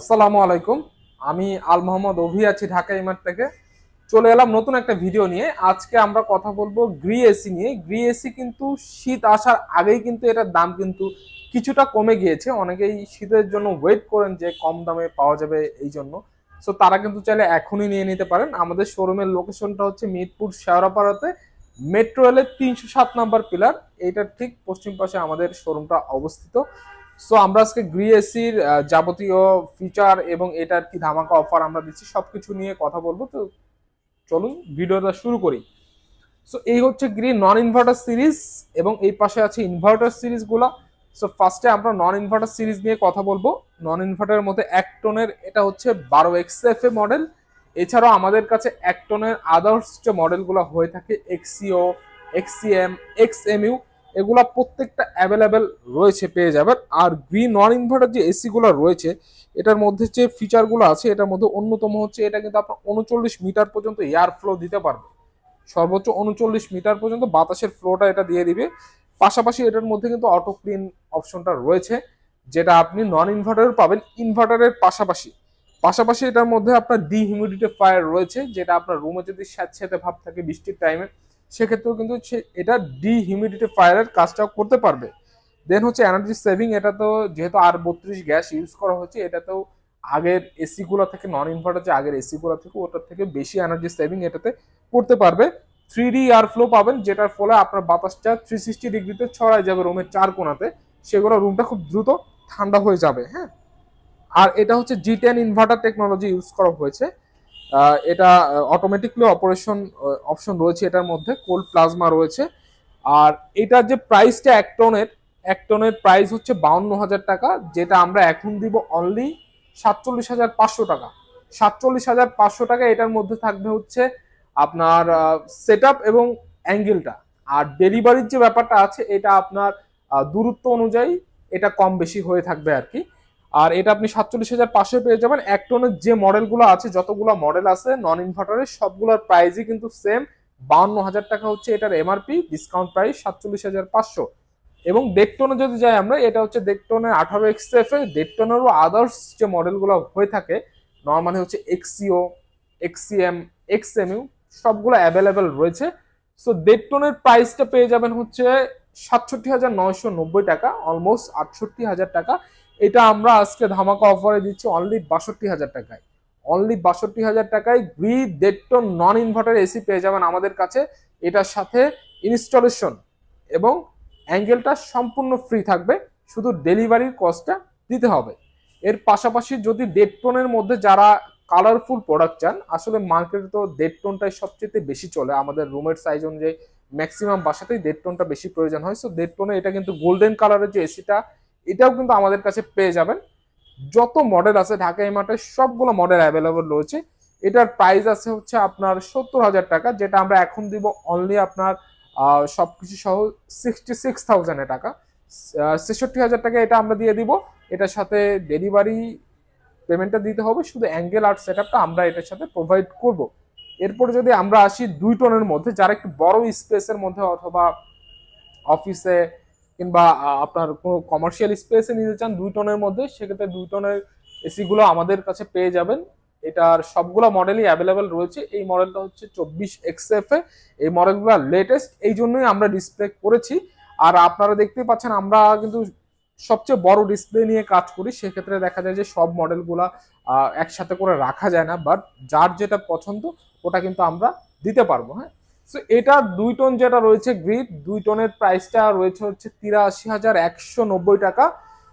আসসালামু আলাইকুম। আমি আল মোহাম্মদ অভি আছি ঢাকা ইমার থেকে। চলে এলাম নতুন একটা ভিডিও নিয়ে। আজকে আমরা কথা বলবো গ্রি এসি নিয়ে। গ্রি এসি কিন্তু শীত আসার আগেই কিন্তু এটার দাম কিন্তু কিছুটা কমে গিয়েছে। অনেকেই শীতের জন্য ওয়েট করেন যে কম দামে পাওয়া যাবে এই জন্য। সো তারা কিন্তু চাইলে এখনই নিয়ে নিতে পারেন। আমাদের শোরুমের লোকেশনটা হচ্ছে মিরপুর শেওড়াপাড়াতে, মেট্রো রেলের ৩০৭ নম্বর পিলার। এইটার ঠিক পশ্চিম পাশে আমাদের শোরুমটা অবস্থিত। সো আমরা আজকে গ্রি এসির যাবতীয় ফিচার এবং এটার কি ধামাকা অফার আমরা দিচ্ছি সবকিছু নিয়ে কথা বলবো। তো চলুন ভিডিওটা শুরু করি। সো এই হচ্ছে গ্রি নন ইনভার্টার সিরিজ এবং এই পাশে আছে ইনভার্টার সিরিজ গুলা। সো ফার্স্টে আমরা নন ইনভার্টার সিরিজ নিয়ে কথা বলবো। নন ইনভার্টারের মধ্যে এক টনের এটা হচ্ছে 12 XFA মডেল। এছাড়াও আমাদের কাছে এক টনের আদার্স যে মডেলগুলো হয়ে থাকে এক্সিও, এক্সিএম, এক্সএমইউ, এগুলা প্রত্যেকটা অ্যাভেলেবেল রয়েছে, পেয়ে যাবেন। আর গ্রি নন ইনভার্টার যে এসি গুলো রয়েছে এটার মধ্যে যে ফিচারগুলো আছে এটার মধ্যে অন্যতম হচ্ছে এটা কিন্তু আপনার 39 মিটার পর্যন্ত এয়ার ফ্লো দিতে পারবে। সর্বোচ্চ 39 মিটার পর্যন্ত বাতাসের ফ্লোটা এটা দিয়ে দিবে। পাশাপাশি এটার মধ্যে কিন্তু অটো ক্লিন অপশনটা রয়েছে, যেটা আপনি নন ইনভার্টারের পাবেন ইনভার্টারের পাশাপাশি। পাশাপাশি এটার মধ্যে আপনার ডিহিউমিডিফায়ার রয়েছে, যেটা আপনার রুমে যদি স্যাঁতস্যাঁতে ভাব থাকে বৃষ্টির টাইমে, সেক্ষেত্রেও কিন্তু এটা ডিহিউমিডিফায়ারের কাজটাও করতে পারবে। দেন হচ্ছে এনার্জি সেভিং। এটা তো যেহেতু R32 গ্যাস ইউজ করা হচ্ছে, এটাতেও আগের এসি গুলো থেকে, নন ইনভার্টার যে আগের এসি গুলো থেকে ওটার থেকে বেশি এনার্জি সেভিং এটাতে করতে পারবে। 3D এয়ার ফ্লো পাবেন, যেটার ফলে আপনার বাতাসটা 360 ডিগ্রিতে ছড়ায় যাবে রুমের চার কোণাতে। সেগুলো রুমটা খুব দ্রুত ঠান্ডা হয়ে যাবে। হ্যাঁ, আর এটা হচ্ছে G10 ইনভার্টার টেকনোলজি ইউজ করা হয়েছে। এটা অটোমেটিকলি অপারেশন অপশন রয়েছে এটার মধ্যে, কোল্ড প্লাজমা রয়েছে। আর এটার যে প্রাইসটা এক টনের প্রাইস হচ্ছে 52,000 টাকা, যেটা আমরা এখন দিব অনলি 47,500 টাকা। 47,500 টাকা। এটার মধ্যে থাকবে হচ্ছে আপনার সেট এবং অ্যাঙ্গেলটা। আর ডেলিভারির যে ব্যাপারটা আছে এটা আপনার দূরত্ব অনুযায়ী এটা কম বেশি হয়ে থাকবে আর কি। আর এটা আপনি 47,500 পেয়ে যাবেন। এক টনের যে মডেলগুলো আছে, যতগুলো মডেল আছে নন ইনভার্টারের, সবগুলোর প্রাইসই কিন্তু সেম। 52,000 টাকা হচ্ছে এটার এমআরপি, ডিসকাউন্ট প্রাইস 47,500। এবং ডেকটনে যদি যাই আমরা, এটা হচ্ছে ডেকটনের 18 XFA। ডেকটনেরও আদার্স যে মডেলগুলো হয়ে থাকে নর্মালি হচ্ছে এক্সিও, এক্সিএম, এক্সএমইউ, সবগুলো অ্যাভেলেবেল রয়েছে। সো ডেকটনের প্রাইসটা পেয়ে যাবেন হচ্ছে 67,990 টাকা, অলমোস্ট 68,000 টাকা। এটা আমরা আজকে ধামাকা অফারে দিচ্ছি অনলি 62,000 টাকায়। অনলি 62,000 টাকায় গ্রি ডেটটন নন ইনভার্টার এসি পেয়ে যাবেন আমাদের কাছে। এটার সাথে ইনস্টলেশন এবং অ্যাঙ্গেলটা সম্পূর্ণ ফ্রি থাকবে, শুধু ডেলিভারির কস্টটা দিতে হবে। এর পাশাপাশি যদি ডেটটনের মধ্যে যারা কালারফুল প্রোডাক্ট চান, আসলে মার্কেটে তো ডেটটনটাই সবচেয়ে বেশি চলে। আমাদের রুমের সাইজ অনুযায়ী ম্যাক্সিমাম বাসাতেই ডেটটনটা বেশি প্রয়োজন হয়। সো ডেটটনে এটা কিন্তু গোল্ডেন কালারের যে এসিটা, এটাও কিন্তু আমাদের কাছে পেয়ে যাবেন। যত মডেল আছে ঢাকা এমার্টে সবগুলো মডেল অ্যাভেলেবল রয়েছে। এটার প্রাইস আছে হচ্ছে আপনার 70,000 টাকা, যেটা আমরা এখন দিব অনলি আপনার সবকিছু সহ 66,000 টাকা। 66,000 টাকা এটা আমরা দিয়ে দিব। এটার সাথে ডেলিভারি পেমেন্টটা দিতে হবে, শুধু অ্যাঙ্গেল আর সেটআপটা আমরা এটার সাথে প্রোভাইড করব। এরপর যদি আমরা আসি 2 টনের মধ্যে, যারা একটু বড় স্পেসের মধ্যে অথবা অফিসে কিংবা আপনার কোনো কমার্শিয়াল স্পেসে নিতে চান 2 টনের মধ্যে, সেক্ষেত্রে 2 টনের এসি গুলো আমাদের কাছে পেয়ে যাবেন। এটার সবগুলো মডেলই অ্যাভেলেবেল রয়েছে। এই মডেলটা হচ্ছে 24 XFA। এই মডেলগুলো লেটেস্ট, এই জন্যই আমরা ডিসপ্লে করেছি। আর আপনারা দেখতেই পাচ্ছেন আমরা কিন্তু সবচেয়ে বড় ডিসপ্লে নিয়ে কাজ করি। সেক্ষেত্রে দেখা যায় যে সব মডেলগুলা একসাথে করে রাখা যায় না, বাট যার যেটা পছন্দ ওটা কিন্তু আমরা দিতে পারবো। হ্যাঁ, সো এটা 2 টন যেটা রয়েছে গ্রিড 2 টনের প্রাইসটা রয়েছে হচ্ছে 83,190 টাকা।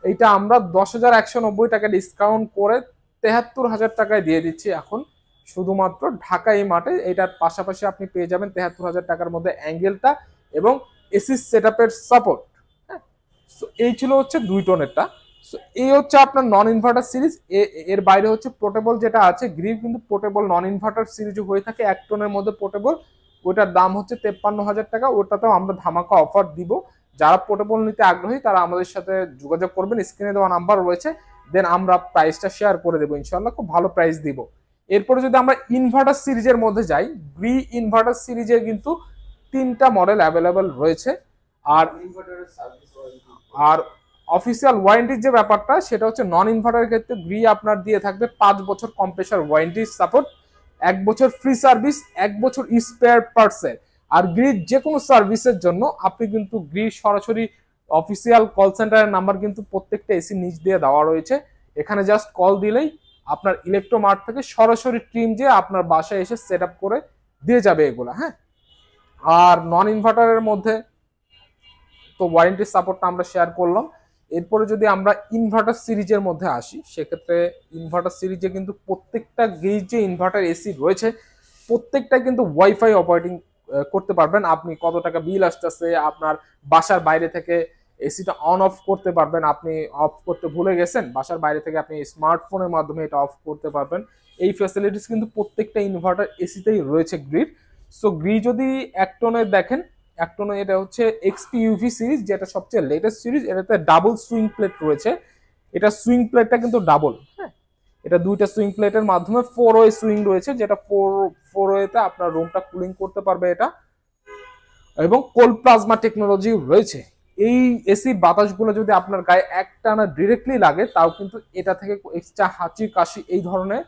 এইটা আমরা 10,190 টাকা ডিসকাউন্ট করে 73,000 টাকায় দিয়ে দিচ্ছি এখন, শুধুমাত্র ঢাকা এই মাঠে। এটার পাশাপাশি আপনি পেয়ে যাবেন 73,000 টাকার মধ্যে অ্যাঙ্গেলটা এবং এসি সেটআপের সাপোর্ট। হ্যাঁ, সো এই ছিল হচ্ছে 2 টনেরটা। সো এই হচ্ছে আপনার নন ইনভার্টার সিরিজ। এর বাইরে হচ্ছে পোর্টেবল যেটা আছে, গ্রিড কিন্তু পোর্টেবল নন ইনভার্টার সিরিজ হয়ে থাকে 1 টনের মধ্যে পোর্টেবল। ওটার দাম হচ্ছে 53,000 টাকা। ওটাতেও আমরা ধামাকা অফার দিব। যারা পোর্টেবল নিতে আগ্রহী তারা আমাদের সাথে যোগাযোগ করবেন, স্ক্রিনে দেওয়া নাম্বার রয়েছে। দেন আমরা প্রাইসটা শেয়ার করে দেবো ইনশাল্লাহ, খুব ভালো প্রাইস দিব। এরপরে যদি আমরা ইনভার্টার সিরিজের মধ্যে যাই, গ্রি ইনভার্টার সিরিজে কিন্তু 3টা মডেল অ্যাভেলেবেল রয়েছে। আর আর অফিসিয়াল ওয়ারেন্টির যে ব্যাপারটা সেটা হচ্ছে নন ইনভার্টারের ক্ষেত্রে গ্রি আপনার দিয়ে থাকবে 5 বছর কম্প্রেসার ওয়ারেন্টি সাপোর্ট, 1 বছর ফ্রি সার্ভিস, 1 বছর স্পেয়ার পার্টসের। আর গ্রির যে কোনো সার্ভিসের জন্য আপনি কিন্তু গ্রি সরাসরি অফিসিয়াল কল সেন্টারের নাম্বার কিন্তু প্রত্যেকটা এসি নিচ দিয়ে দেওয়া রয়েছে, এখানে জাস্ট কল দিলেই আপনার ইলেকট্রোমার্ট থেকে সরাসরি টিম যে আপনার বাসায় এসে সেট আপ করে দিয়ে যাবে এগুলা। হ্যাঁ, আর নন ইনভার্টারের মধ্যে তো ওয়ারেন্টি সাপোর্টটা আমরা শেয়ার করলাম। এরপরে যদি আমরা ইনভার্টার সিরিজের মধ্যে আসি, সেক্ষেত্রে ইনভার্টার সিরিজে কিন্তু প্রত্যেকটা গেজ যে ইনভার্টার এসি রয়েছে প্রত্যেকটা কিন্তু ওয়াইফাই অপারেটিং করতে পারবেন। আপনি কত টাকা বিল আসতেছে, আপনার বাসার বাইরে থেকে এসিটা অন অফ করতে পারবেন, আপনি অফ করতে ভুলে গেছেন বাসার বাইরে থেকে আপনি স্মার্টফোনের মাধ্যমে এটা অফ করতে পারবেন। এই ফ্যাসিলিটিস কিন্তু প্রত্যেকটা ইনভার্টার এসিতেই রয়েছে গ্রির। সো গ্রি যদি অ্যাক্টনের দেখেন, অ্যাক্টনে এটা হচ্ছে এক্সপি ইউভি সিরিজ, যেটা সবচেয়ে লেটেস্ট সিরিজ। এটাতে ডাবল সুইং প্লেট রয়েছে, এটা সুইং প্লেটটা কিন্তু ডাবল। হ্যাঁ, এটা দুইটা সুইং প্লেটের মাধ্যমে 4 ওয়ে সুইং রয়েছে, যেটা ফোর ওয়েতে আপনার রুমটা কুলিং করতে পারবে এটা, এবং কোল্ড প্লাজমা টেকনোলজি রয়েছে। এই এসির বাতাসগুলো যদি আপনার গায়ে একটানা ডিরেক্টলি লাগে তাও কিন্তু এটা থেকে এক্সট্রা হাঁচি কাশি এই ধরনের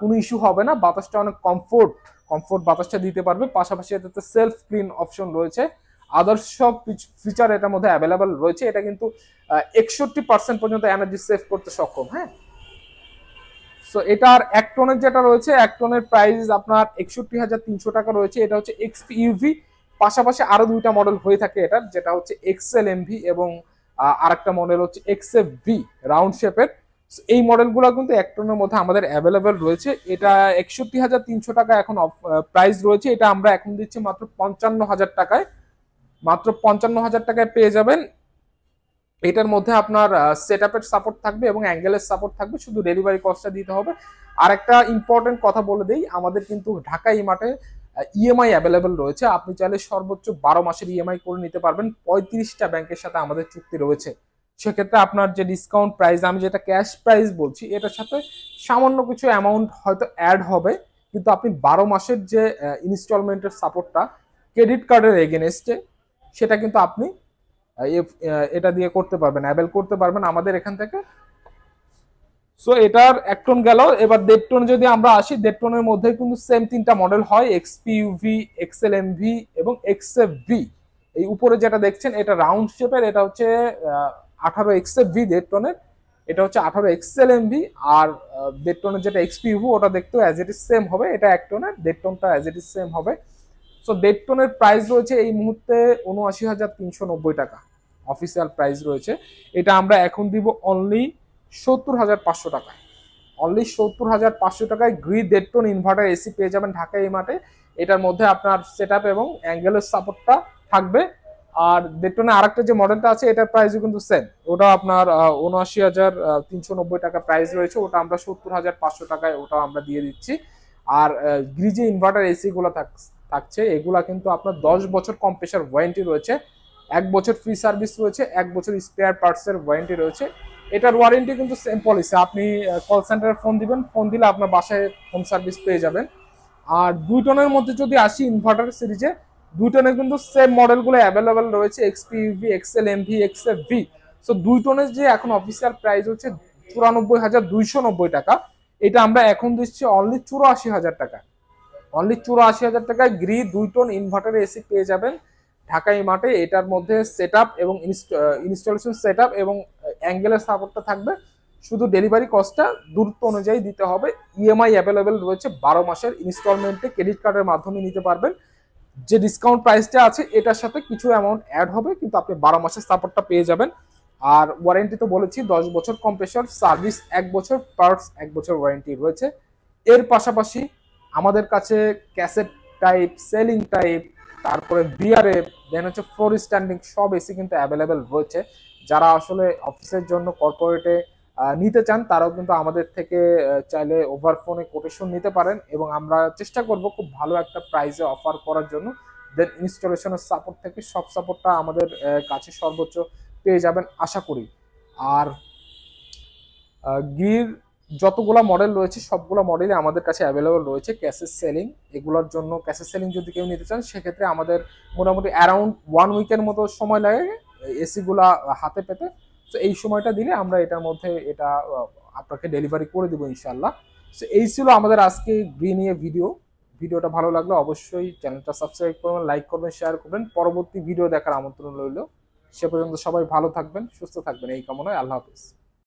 কোনো ইস্যু হবে না। বাতাসটা অনেক কমফোর্ট বাতাসটা দিতে পারবে। পাশাপাশি এটাতে সেলফ ক্লিন অপশন রয়েছে, আদার্স সব ফিচার এটার মধ্যে অ্যাভেলেবেল রয়েছে। এটা কিন্তু 61% পর্যন্ত এনার্জি সেভ করতে সক্ষম। হ্যাঁ, সো এটার এক টনের যেটা রয়েছে, এক টনের প্রাইস আপনার 61,300 টাকা রয়েছে। এটা হচ্ছে এক্সপি ইউভি, পাশাপাশি আরো দুইটা মডেল হয়ে থাকে এটার, যেটা হচ্ছে এক্সেল এমভি এবং আরেকটা মডেল হচ্ছে এক্সএফ ভি রাউন্ড শেপের। এই মডেলগুলো কিন্তু এক টনের মধ্যে আমাদের অ্যাভেলেবেল রয়েছে। এটা 61,300 টাকা এখন প্রাইস রয়েছে। এটা আমরা এখন দিচ্ছি মাত্র 55,000 টাকায়, মাত্র 55,000 টাকায় পেয়ে যাবেন। এটার মধ্যে আপনার সেটআপের সাপোর্ট থাকবে এবং অ্যাঙ্গেলের সাপোর্ট থাকবে, শুধু ডেলিভারি কস্টটা দিতে হবে। আর একটা ইম্পর্টেন্ট কথা বলে দেই, আমাদের কিন্তু ঢাকা ইমার্টে ইএমআই অ্যাভেলেবেল রয়েছে। আপনি চাইলে সর্বোচ্চ 12 মাসের ইএমআই করে নিতে পারবেন। 35টা ব্যাংকের সাথে আমাদের চুক্তি রয়েছে। সেক্ষেত্রে আপনার যে ডিসকাউন্ট প্রাইস, আমি যেটা ক্যাশ প্রাইস বলছি, এটার সাথে সামান্য কিছু অ্যামাউন্ট হয়তো অ্যাড হবে, কিন্তু আপনি 12 মাসের যে ইনস্টলমেন্টের সাপোর্টটা ক্রেডিট কার্ডের এগেনস্টে, সেটা কিন্তু আপনি এটা দিয়ে করতে পারবেন, অ্যাভেল করতে পারবেন আমাদের এখান থেকে। সো এটার এক টন গেল। এবার 1.5 টন যদি আমরা আসি, 1.5 টনের মধ্যে কিন্তু সেম তিনটা মডেল হয়, এক্সপি ইউভি, এক্সএল এমভি এবং এক্সএফ ভি। এই উপরে যেটা দেখছেন এটা রাউন্ড শেপের, এটা হচ্ছে 18 এক্সএফ ভি 1.5 টনের, এটা হচ্ছে 18 এক্সএল এমভি। আর 1.5 টনের যেটা এক্সপি ইউভি ওটা দেখতেও অ্যাজ ইট ইজ সেম হবে, এটা 1 টনের, 1.5 টনটা অ্যাজ ইট ইজ সেম হবে। সো 1.5 টনের প্রাইস রয়েছে এই মুহূর্তে 79,390 টাকা অফিসিয়াল প্রাইস রয়েছে। এটা আমরা এখন দিব অনলি 70,500 টাকায়। অনলি 70,500 টাকায় গ্রি 1.5 টন ইনভার্টার এসি পেয়ে যাবেন ঢাকা ইমার্টে। এটার মধ্যে আপনার সেটআপ এবং অ্যাঙ্গেলের সাপোর্টটা থাকবে। আর 1.5 টনে আরেকটা যে মডেলটা আছে এটার প্রাইসও কিন্তু সেম, ওটা আপনার 79,390 টাকা প্রাইস রয়েছে, ওটা আমরা 70,500 টাকায় ওটা আমরা দিয়ে দিচ্ছি। আর গ্রি যে ইনভার্টার এসি গুলো থাকছে এগুলা কিন্তু আপনার 10 বছর কম্প্রেসার ওয়ারেন্টি রয়েছে, 1 বছর ফ্রি সার্ভিস রয়েছে, 1 বছর স্পেয়ার পার্টসের ওয়ারেন্টি রয়েছে। এটার ওয়ারেন্টি কিন্তু সেম পলিসি, আপনি কল সেন্টারে ফোন দিবেন, ফোন দিলে আপনার বাসায় হোম সার্ভিস পেয়ে যাবেন। আর 2 টনের মধ্যে যদি আসি ইনভার্টার সিরিজে, 2 টনের কিন্তু সেম মডেলগুলো অ্যাভেলেবেল রয়েছে, XP UV, XL MV, XF V. So 2 টনের যে এখন অফিসিয়াল প্রাইস হচ্ছে 94,290 টাকা, এটা আমরা এখন দিচ্ছি অনলি 84,000 টাকা। অনলি 84,000 টাকায় গ্রি 2 টন ইনভার্টার এসি পেয়ে যাবেন ঢাকা ইমার্টে। এটার মধ্যে সেটআপ এবং ইনস্টলেশন সেটআপ এবং অ্যাঙ্গেলের সাপোর্টটা থাকবে, শুধু ডেলিভারি কস্টটা দূরত্ব অনুযায়ী দিতে হবে। ইএমআই অ্যাভেলেবেল রয়েছে 12 মাসের ইনস্টলমেন্টে, ক্রেডিট কার্ডের মাধ্যমে নিতে পারবেন। যে ডিসকাউন্ট প্রাইসটা আছে এটার সাথে কিছু অ্যামাউন্ট অ্যাড হবে, কিন্তু আপনি 12 মাসের সাপোর্টটা পেয়ে যাবেন। আর ওয়ারেন্টি তো বলেছি 10 বছর কম্প্রেসর সার্ভিস, 1 বছর পার্টস, 1 বছর ওয়ারেন্টি রয়েছে। এর পাশাপাশি আমাদের কাছে ক্যাসেট টাইপ, সেলিং টাইপ, তারপরে বিআরএফ, দেন হচ্ছে ফ্লোর স্ট্যান্ডিং সব এসি কিন্তু অ্যাভেলেবেল রয়েছে। যারা আসলে অফিসের জন্য কর্পোরেটে নিতে চান তারাও কিন্তু আমাদের থেকে চাইলে ওভার ফোনে কোটেশন নিতে পারেন, এবং আমরা চেষ্টা করব খুব ভালো একটা প্রাইসে অফার করার জন্য। দেন ইনস্টলেশনের সাপোর্ট থেকে সব সাপোর্টটা আমাদের কাছে সর্বোচ্চ পেয়ে যাবেন আশা করি। আর গির যতগুলো মডেল রয়েছে সবগুলো মডেলই আমাদের কাছে অ্যাভেলেবল রয়েছে ক্যাশের সেলিং। এগুলোর জন্য ক্যাশের সেলিং যদি কেউ নিতে চান সেক্ষেত্রে আমাদের মোটামুটি অ্যারাউন্ড 1 উইকের মতো সময় লাগে এসিগুলা হাতে পেতে। তো এই সময়টা দিলে আমরা এটার মধ্যে এটা আপনাকে ডেলিভারি করে দেবো ইনশাল্লাহ। তো এই ছিল আমাদের আজকে গ্রি নিয়ে ভিডিওটা ভালো লাগলে অবশ্যই চ্যানেলটা সাবস্ক্রাইব করবেন, লাইক করবেন, শেয়ার করবেন। পরবর্তী ভিডিও দেখার আমন্ত্রণ রইল। সে পর্যন্ত সবাই ভালো থাকবেন, সুস্থ থাকবেন এই কামনায়। আল্লাহ হাফিজ।